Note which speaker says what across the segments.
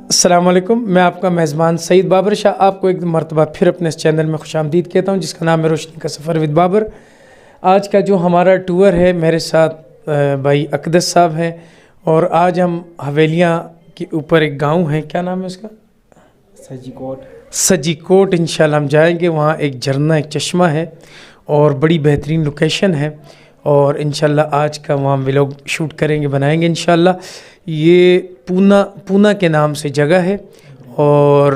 Speaker 1: अस्सलाम वालेकुम, मैं आपका मेज़बान सईद बाबर शाह आपको एक मरतबा फिर अपने इस चैनल में खुशामदीद कहता हूँ जिसका नाम है रोशनी का सफ़र विद बाबर। आज का जो हमारा टूर है, मेरे साथ भाई अकदस साहब हैं और आज हम हवेलियाँ के ऊपर एक गांव है, क्या नाम है उसका? सजीकोट इंशाल्लाह हम जाएंगे। वहाँ एक झरना, एक चश्मा है और बड़ी बेहतरीन लोकेशन है और इंशाल्लाह आज का वहाँ व्लॉग शूट करेंगे, बनाएंगे इंशाल्लाह। ये पूना के नाम से जगह है और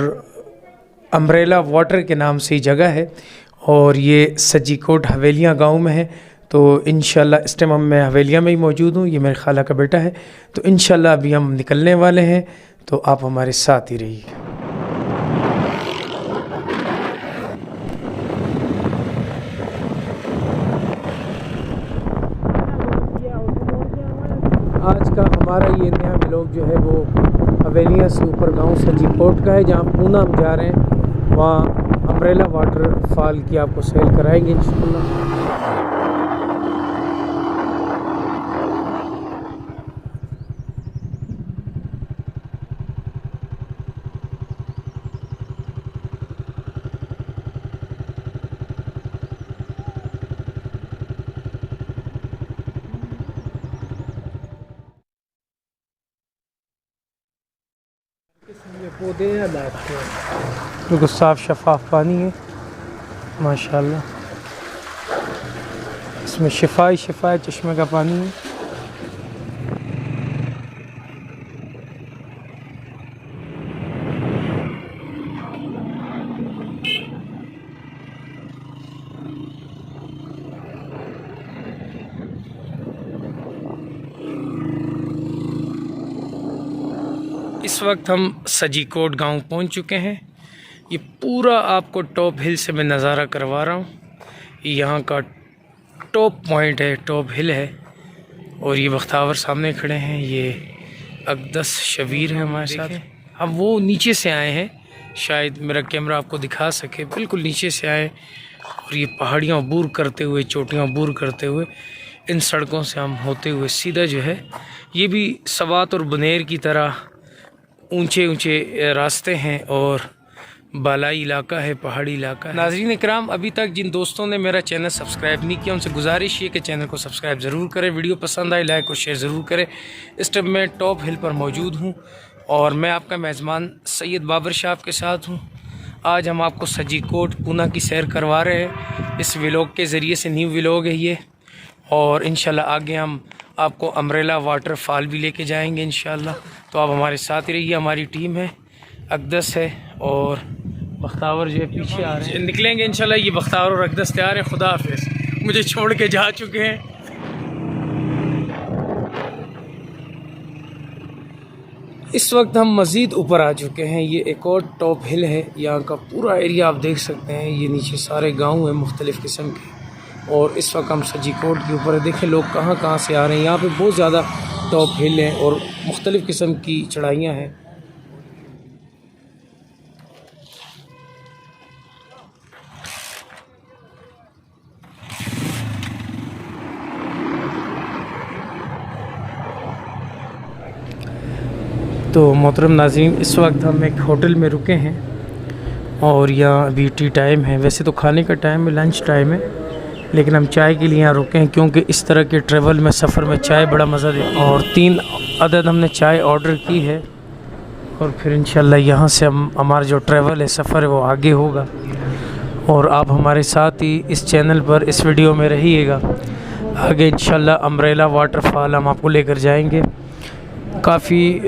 Speaker 1: अम्ब्रेला वाटर के नाम से ही जगह है और ये सजीकोट हवेलियाँ गांव में है। तो इंशाल्लाह इस टाइम मैं हवेलियाँ में ही मौजूद हूँ, ये मेरे खाला का बेटा है। तो इंशाल्लाह अभी हम निकलने वाले हैं, तो आप हमारे साथ ही रहिए। आज का हमारा ये नया व्लॉग जो है वो हवेलियाँ से ऊपर गांव सजीकोट का है, जहाँ पूना हम जा रहे हैं। वहाँ अम्ब्रेला वाटर फॉल की आपको सैर कराएंगे इंशाल्लाह। ये पौधे हैं लाते हैं, बिल्कुल साफ़ शफाफ पानी है माशाल्लाह। इसमें शिफा है, चश्मे का पानी है। इस वक्त हम सजीकोट गांव पहुंच चुके हैं। ये पूरा आपको टॉप हिल से मैं नज़ारा करवा रहा हूँ। यहाँ का टॉप पॉइंट है, टॉप हिल है और ये बख्तावर सामने खड़े हैं। ये अकदस शबीर है हमारे साथ। हम वो नीचे से आए हैं, शायद मेरा कैमरा आपको दिखा सके, बिल्कुल नीचे से आए और ये पहाड़ियाँ अबूर करते हुए, चोटियाँ अबूर करते हुए, इन सड़कों से हम होते हुए सीधा जो है, ये भी सवात और बनेर की तरह ऊंचे ऊंचे रास्ते हैं और बालाई इलाका है, पहाड़ी इलाका है। नाज़रीन इकराम, अभी तक जिन दोस्तों ने मेरा चैनल सब्सक्राइब नहीं किया उनसे गुजारिश ये कि चैनल को सब्सक्राइब ज़रूर करें। वीडियो पसंद आए लाइक और शेयर ज़रूर करें। इस टाइम मैं टॉप हिल पर मौजूद हूँ और मैं आपका मेज़बान सैयद बाबर शाह के साथ हूँ। आज हम आपको सजीकोट पूना की सैर करवा रहे हैं। इस व्लॉग के ज़रिए से न्यू व्लॉग है ये और इंशाल्लाह आगे हम आपको अम्ब्रेला वाटर फॉल भी लेके जाएंगे इंशाल्लाह। तो आप हमारे साथ ही रहिए। हमारी टीम है, अकदस है और बख्तावर जो है पीछे आ रहे हैं। निकलेंगे इंशाल्लाह। ये बख्तावर और अकदस तैयार हैं। खुदा हाफिज़, मुझे छोड़ के जा चुके हैं। इस वक्त हम मज़ीद ऊपर आ चुके हैं। ये एक और टॉप हिल है। यहाँ का पूरा एरिया आप देख सकते हैं। ये नीचे सारे गाँव हैं मुख्तलिफ़ किस्म के और इस वक्त हम सजीकोट के ऊपर है। देखें लोग कहाँ कहाँ से आ रहे हैं। यहाँ पे बहुत ज़्यादा टॉप हिल हैं और मुख्तलिफ़ किस्म की चढ़ाइयाँ हैं। तो मोहतरम नाज़रीन, इस वक्त हम एक होटल में रुके हैं और यहाँ अभी टी टाइम है। वैसे तो खाने का टाइम है, लंच टाइम है, लेकिन हम चाय के लिए यहाँ रुके हैं क्योंकि इस तरह के ट्रैवल में, सफ़र में चाय बड़ा मज़ा देती है। और 3 अदद हमने चाय ऑर्डर की है और फिर इंशाल्लाह यहाँ से हम हमारा जो ट्रैवल है, सफ़र है, वो आगे होगा और आप हमारे साथ ही इस चैनल पर इस वीडियो में रहिएगा। आगे इंशाल्लाह अम्ब्रेला वाटरफॉल हम आपको लेकर जाएंगे। काफ़ी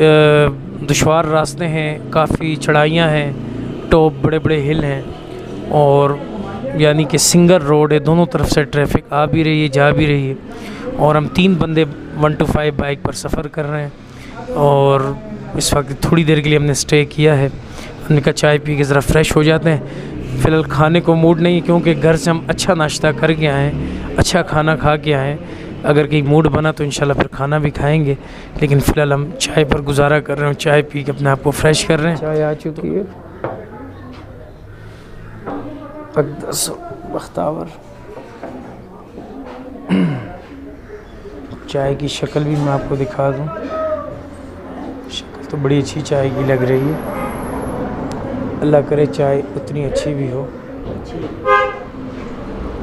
Speaker 1: दुश्वार रास्ते हैं, काफ़ी चढ़ाइयाँ हैं, टॉप बड़े बड़े हिल हैं और यानी कि सिंगल रोड है, दोनों तरफ से ट्रैफिक आ भी रही है, जा भी रही है और हम 3 बंदे 1 to 5 बाइक पर सफ़र कर रहे हैं और इस वक्त थोड़ी देर के लिए हमने स्टे किया है। हमने कहा चाय पी के ज़रा फ्रेश हो जाते हैं। फ़िलहाल खाने को मूड नहीं है क्योंकि घर से हम अच्छा नाश्ता करके आए हैं, अच्छा खाना खा के आए हैं। अगर कहीं मूड बना तो इंशाल्लाह फिर खाना भी खाएंगे, लेकिन फ़िलहाल हम चाय पर गुजारा कर रहे हैं। चाय पी के अपने आप को फ्रेश कर रहे हैं। चाय आ चुकी है। अकदस बख्तावर, चाय की शक्ल भी मैं आपको दिखा दूं। शक्ल तो बड़ी अच्छी चाय की लग रही है। अल्लाह करे चाय उतनी अच्छी भी हो।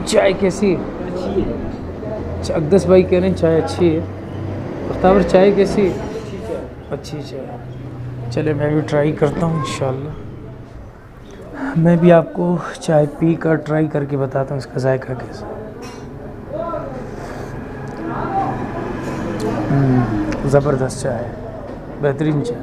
Speaker 1: चाय कैसी है? अकदस भाई कह रहे हैं चाय अच्छी है। अख्ताबर चाय कैसी है? अच्छी चाय। चले मैं भी ट्राई करता हूँ इंशाल्लाह। मैं भी आपको चाय पी कर ट्राई करके बताता हूँ इसका जायका कैसा। ज़बरदस्त चाय है, बेहतरीन चाय।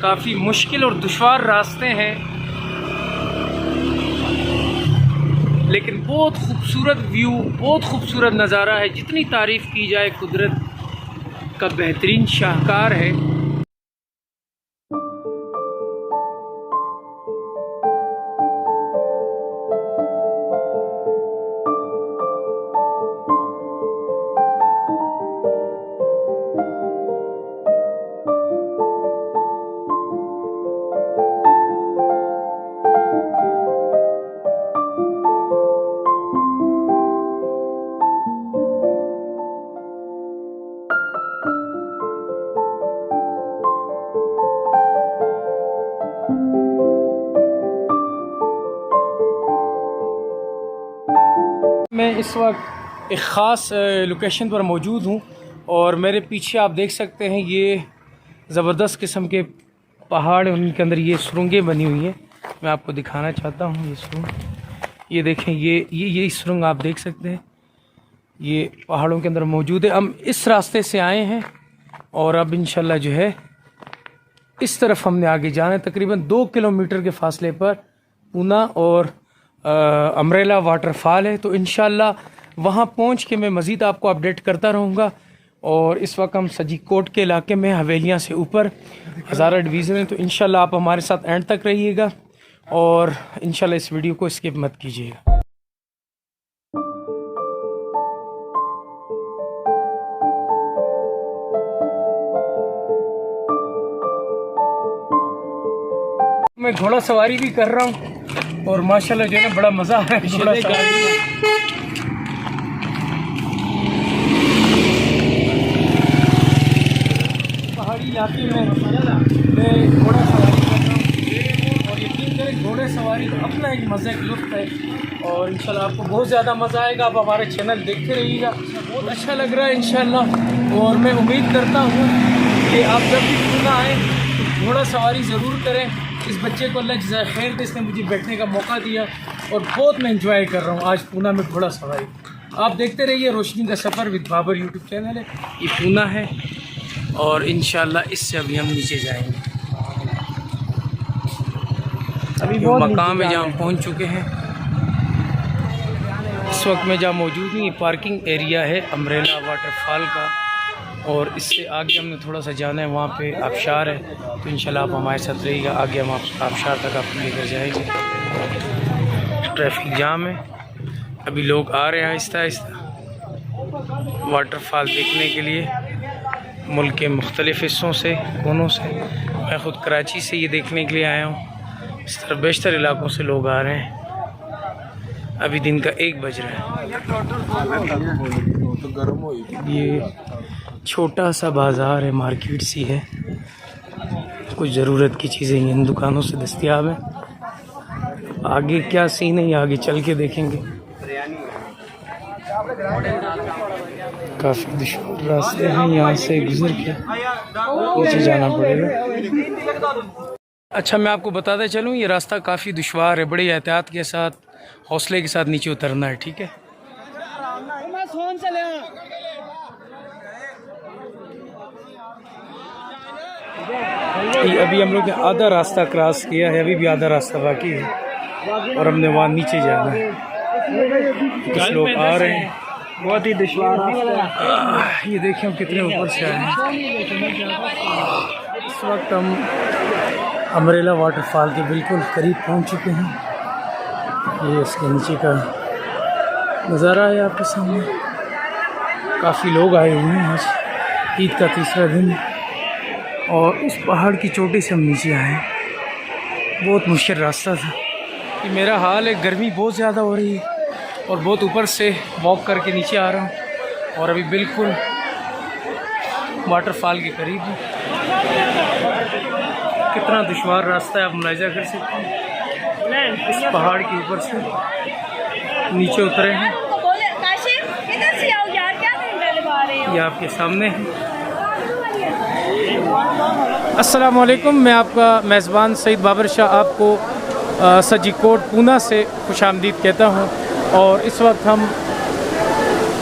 Speaker 1: काफ़ी मुश्किल और दुश्वार रास्ते हैं, लेकिन बहुत खूबसूरत व्यू, बहुत खूबसूरत नज़ारा है। जितनी तारीफ़ की जाए कुदरत का बेहतरीन शाहकार है। मैं इस वक्त एक ख़ास लोकेशन पर मौजूद हूँ और मेरे पीछे आप देख सकते हैं ये ज़बरदस्त किस्म के पहाड़, उनके अंदर ये सुरंगें बनी हुई हैं। मैं आपको दिखाना चाहता हूँ ये सुरंग। ये देखें, ये सुरंग आप देख सकते हैं, ये पहाड़ों के अंदर मौजूद है। हम इस रास्ते से आए हैं और अब इंशाल्लाह जो है इस तरफ हमने आगे जाना है। तकरीबन 2 किलोमीटर के फासले पर पूना और अम्ब्रेला वाटरफॉल है। तो इंशाल्लाह वहाँ पहुँच के मैं मज़ीद आपको अपडेट करता रहूँगा। और इस वक्त हम सजीकोट के इलाके में हवेलियाँ से ऊपर हज़ारा डिवीज़न है। तो इंशाल्लाह आप हमारे साथ एंड तक रहिएगा और इंशाल्लाह इस वीडियो को स्किप मत कीजिएगा। मैं घोड़ा सवारी भी कर रहा हूँ और माशाल्लाह जो है ना बड़ा मज़ा आ रहा है घोड़ा सवारी में। पहाड़ी इलाके में मैं घोड़ा सवारी कर रहा हूँ और यकीन करें घोड़े सवारी का अपना एक मज़े का लुत्फ़ है और इंशाल्लाह आपको बहुत ज़्यादा मज़ा आएगा। आप हमारे चैनल देखते रहिएगा, बहुत अच्छा लग रहा है इंशाल्लाह। और मैं उम्मीद करता हूँ कि आप जब भी पूना आएँ तो घोड़ा सवारी ज़रूर करें। इस बच्चे को अल्लाह जज़ाए खैर दे, इसने मुझे बैठने का मौका दिया और बहुत मैं इंजॉय कर रहा हूँ आज पूना में घोड़ा सवारी। आप देखते रहिए रोशनी का सफ़र विद बाबर यूट्यूब चैनल है। ये पूना है और इंशाल्लाह इससे अभी हम नीचे जाएंगे। अभी वो मकाम है जहाँ हम पहुँच चुके हैं। इस वक्त मैं जहाँ मौजूद हूँ ये पार्किंग एरिया है अम्ब्रेला वाटरफॉल का और इससे आगे हमने थोड़ा सा जाना है, वहाँ पे आबशार है। तो इंशाल्लाह आप हमारे साथ रहिएगा, आगे हम आबशार तक आपको लेकर जाएंगे। ट्रैफिक जाम है, अभी लोग आ रहे हैं आहिस्ता आहिस्ता वाटरफॉल देखने के लिए मुल्क के मुख्तलिफ़ हिस्सों से, कोनों से। मैं ख़ुद कराची से ये देखने के लिए आया हूँ। इस तरह बेशतर इलाकों से लोग आ रहे हैं। अभी दिन का 1 बज रहा है। ये छोटा सा बाज़ार है, मार्केट सी है, कुछ ज़रूरत की चीज़ें इन दुकानों से दस्तयाब हैं। आगे क्या सीन है ये आगे चल के देखेंगे। काफ़ी दुश्वार रास्ते हैं, यहाँ से गुजर के नीचे जाना पड़ेगा। अच्छा मैं आपको बताते चलूँ ये रास्ता काफ़ी दुश्वार है, बड़ी एहतियात के साथ, हौसले के साथ नीचे उतरना है, ठीक है। अभी हम लोग ने आधा रास्ता क्रॉस किया है, अभी भी आधा रास्ता बाकी है और हमने वहाँ नीचे जाना है। कुछ लोग आ रहे हैं, बहुत ही दुश्वार रास्ता। ये देखिए हम कितने ऊपर से आए हैं। इस वक्त हम अम्ब्रेला वाटरफॉल के बिल्कुल करीब पहुँच चुके हैं। ये इसके नीचे का नज़ारा है आपके सामने। काफ़ी लोग आए हुए हैं आज ईद का तीसरा दिन, और उस पहाड़ की चोटी से हम नीचे आए हैं। बहुत मुश्किल रास्ता था। ये मेरा हाल है, गर्मी बहुत ज़्यादा हो रही है और बहुत ऊपर से वॉक करके नीचे आ रहा हूँ और अभी बिल्कुल वाटरफॉल के करीब हूँ। कितना दुश्वार रास्ता है, आप मुलाहिजा कर सकते हैं। इस पहाड़ के ऊपर से नीचे उतरे हैं, ये आपके सामने है। अस्सलाम वालेकुम, मैं आपका मेज़बान सईद बाबर शाह आपको सजीकोट पूना से खुशामदीद कहता हूँ। और इस वक्त हम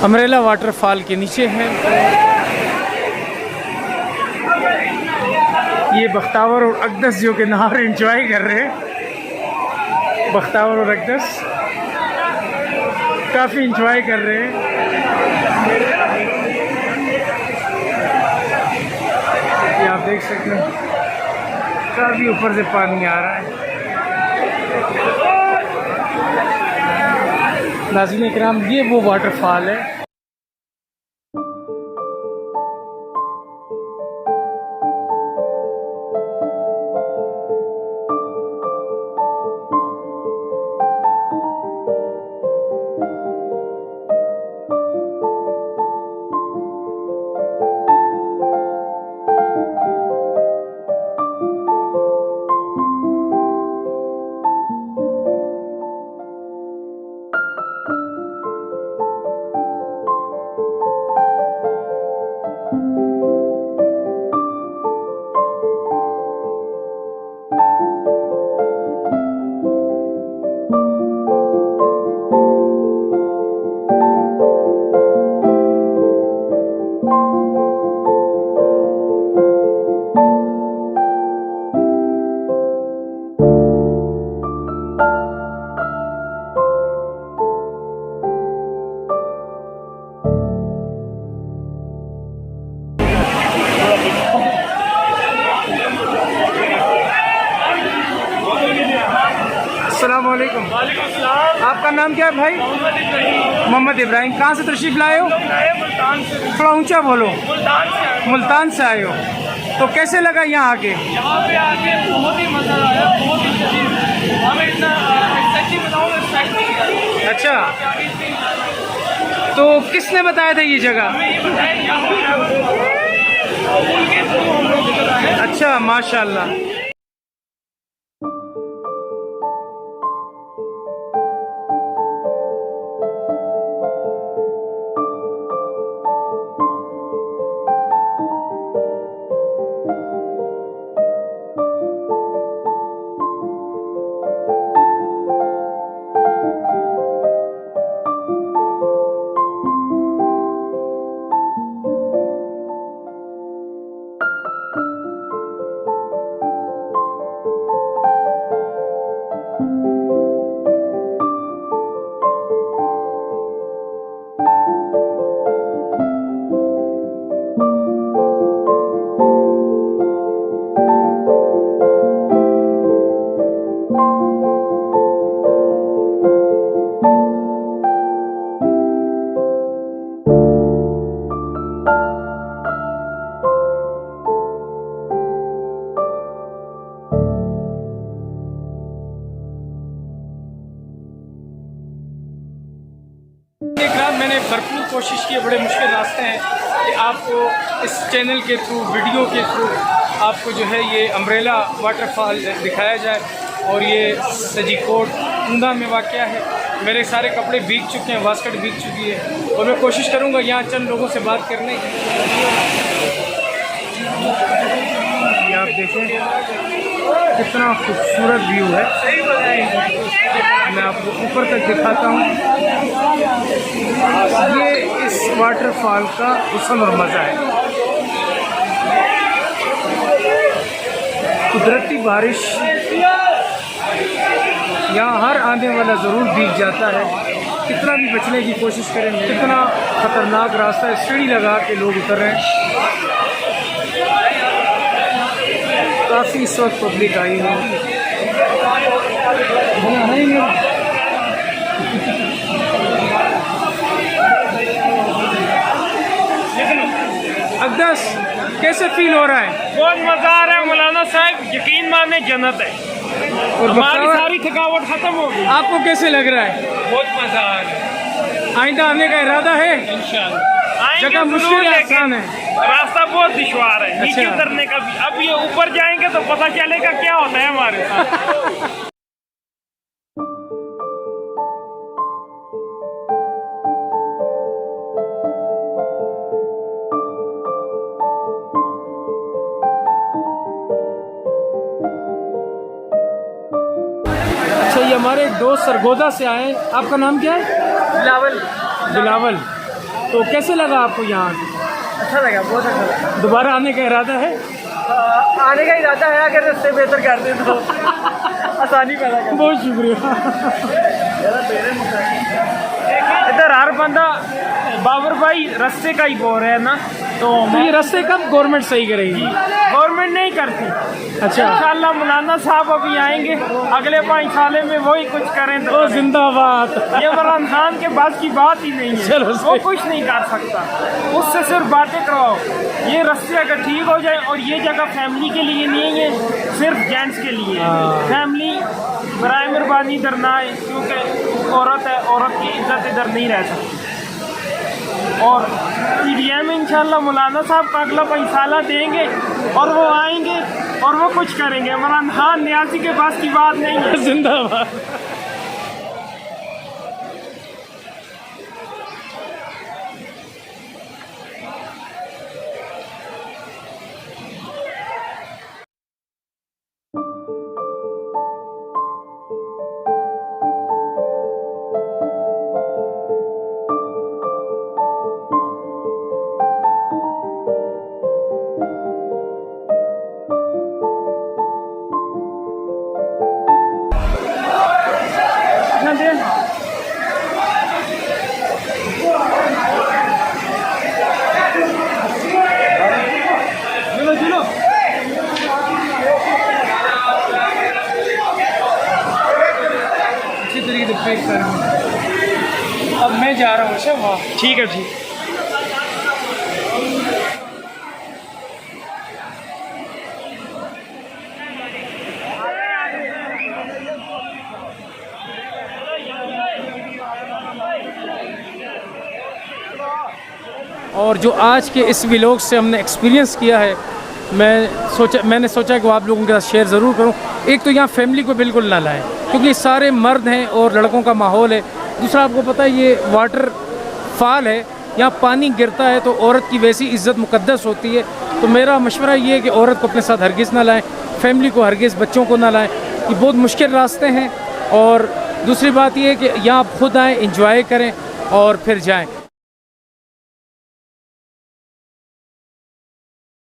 Speaker 1: अम्ब्रेला वाटरफॉल के नीचे हैं। ये बख्तावर और अकदस जो कि नहार एंजॉय कर रहे हैं। बख्तावर और अकदस काफ़ी एंजॉय कर रहे हैं। ये आप देख सकते हैं, काफ़ी ऊपर से पानी आ रहा है। नाज़रीन इकराम, ये वो वाटरफॉल है। अस्सलामुअलैकुम। आपका नाम क्या है भाई? मोहम्मद इब्राहिम। कहाँ से तशरीफ़ लाए हो? थोड़ा ऊंचा बोलो। मुल्तान से आए हो, तो कैसे लगा यहाँ आके?
Speaker 2: यहाँ पे आके बहुत ही मज़ा आया, बहुत ही शदीद। हमें इतना सच्ची बताऊँ तो एक्साइटमेंट।
Speaker 1: अच्छा, तो किसने बताया था ये जगह?
Speaker 2: हमें ये बताया उनके थ्रू हम लोग इधर आए।
Speaker 1: अच्छा, माशाल्लाह। मैंने भरपूर कोशिश की, बड़े मुश्किल रास्ते हैं कि आपको इस चैनल के थ्रू, वीडियो के थ्रू आपको जो है ये अम्ब्रेला वाटरफॉल दिखाया जाए। और ये सजीकोट पूना में वाक़या है। मेरे सारे कपड़े भीग चुके हैं, वास्कट भीग चुकी है, और मैं कोशिश करूँगा यहाँ चंद लोगों से बात करने की। ये आप देखें कितना खूबसूरत व्यू है। मैं आपको ऊपर तक दिखाता हूँ। ये इस वाटरफॉल का हुस्न और मज़ा है। कुदरती बारिश, यहाँ हर आने वाला ज़रूर भीग जाता है, कितना भी बचने की कोशिश करें। कितना ख़तरनाक रास्ता है, सीढ़ी लगा के लोग उतर रहे हैं। काफ़ी इस वक्त पब्लिक आई है। अकदस, कैसे फील हो रहा है?
Speaker 2: बहुत मजा आ रहा है मौलाना साहब, यकीन माने जन्नत है।
Speaker 1: और
Speaker 2: हमारी
Speaker 1: बख्तावर,
Speaker 2: सारी थकावट खत्म हो गई।
Speaker 1: आपको कैसे लग रहा है?
Speaker 2: बहुत मजा आ रहा है।
Speaker 1: आइंदा आने का इरादा है?
Speaker 2: इंशाल्लाह
Speaker 1: जगह मुश्किल है, आसान है?
Speaker 2: रास्ता बहुत दुश्वार है, नीचे
Speaker 1: अच्छा।
Speaker 2: उतरने का भी। अब ये ऊपर जाएंगे तो पता चलेगा क्या होता है हमारे साथ।
Speaker 1: अच्छा, ये हमारे एक दोस्त सरगोदा से आए। आपका नाम क्या है?
Speaker 2: बिलावल।
Speaker 1: बिलावल। तो कैसे लगा आपको यहाँ?
Speaker 2: अच्छा लगा, बहुत अच्छा लगा।
Speaker 1: दोबारा आने का इरादा है?
Speaker 2: आने का इरादा है, अगर रास्ते बेहतर कर दें तो आसानी पैदा कर।
Speaker 1: बहुत शुक्रिया।
Speaker 2: इधर हर बंदा बाबर भाई रास्ते का ही बोल रहे हैं ना, तो
Speaker 1: ये रास्ते कब गवर्नमेंट सही करेगी?
Speaker 2: गवर्नमेंट नहीं करती।
Speaker 1: अच्छा,
Speaker 2: इंशाल्लाह मौलाना साहब अभी आएंगे, अगले 5 साल में वही कुछ करें तो
Speaker 1: ओ
Speaker 2: करें।
Speaker 1: जिंदाबाद।
Speaker 2: ये इमरान खान के बाद की बात ही नहीं है,
Speaker 1: चलो
Speaker 2: वो कुछ नहीं कर सकता, उससे सिर्फ बातें करवाओ। ये रास्ते अगर ठीक हो जाए, और ये जगह फैमिली के लिए नहीं है, सिर्फ जेंट्स के लिए। फैमिली बराए मेहरबानी इधर ना आए, क्योंकि औरत है, औरत की इज्जत इधर नहीं रह सकती। और पीडीएम में इंशाल्लाह मौलाना साहब का अगला 5 साल देंगे, और वो आएंगे और वो कुछ करेंगे। इमरान खान न्यासी के पास की बात नहीं है।
Speaker 1: जिंदाबाद। अच्छी तरीके से पैक करेंगे। अब मैं जा रहा हूँ। अच्छा, वहाँ
Speaker 2: ठीक है, ठीक।
Speaker 1: और जो आज के इस व्लॉग से हमने एक्सपीरियंस किया है, मैंने सोचा कि वो आप लोगों के साथ शेयर ज़रूर करूं। एक तो यहाँ फैमिली को बिल्कुल ना लाएं, क्योंकि सारे मर्द हैं और लड़कों का माहौल है। दूसरा, आपको पता है ये वाटर फॉल है, यहाँ पानी गिरता है, तो औरत की वैसी इज़्ज़त मुकद्दस होती है। तो मेरा मशवरा ये है कि औरत को अपने साथ हरगिज़ ना लाएँ, फैमिली को हरगिज़, बच्चों को ना लाएँ। ये बहुत मुश्किल रास्ते हैं। और दूसरी बात ये है कि यहाँ आप खुद आएँ, इंजॉय करें और फिर जाएँ।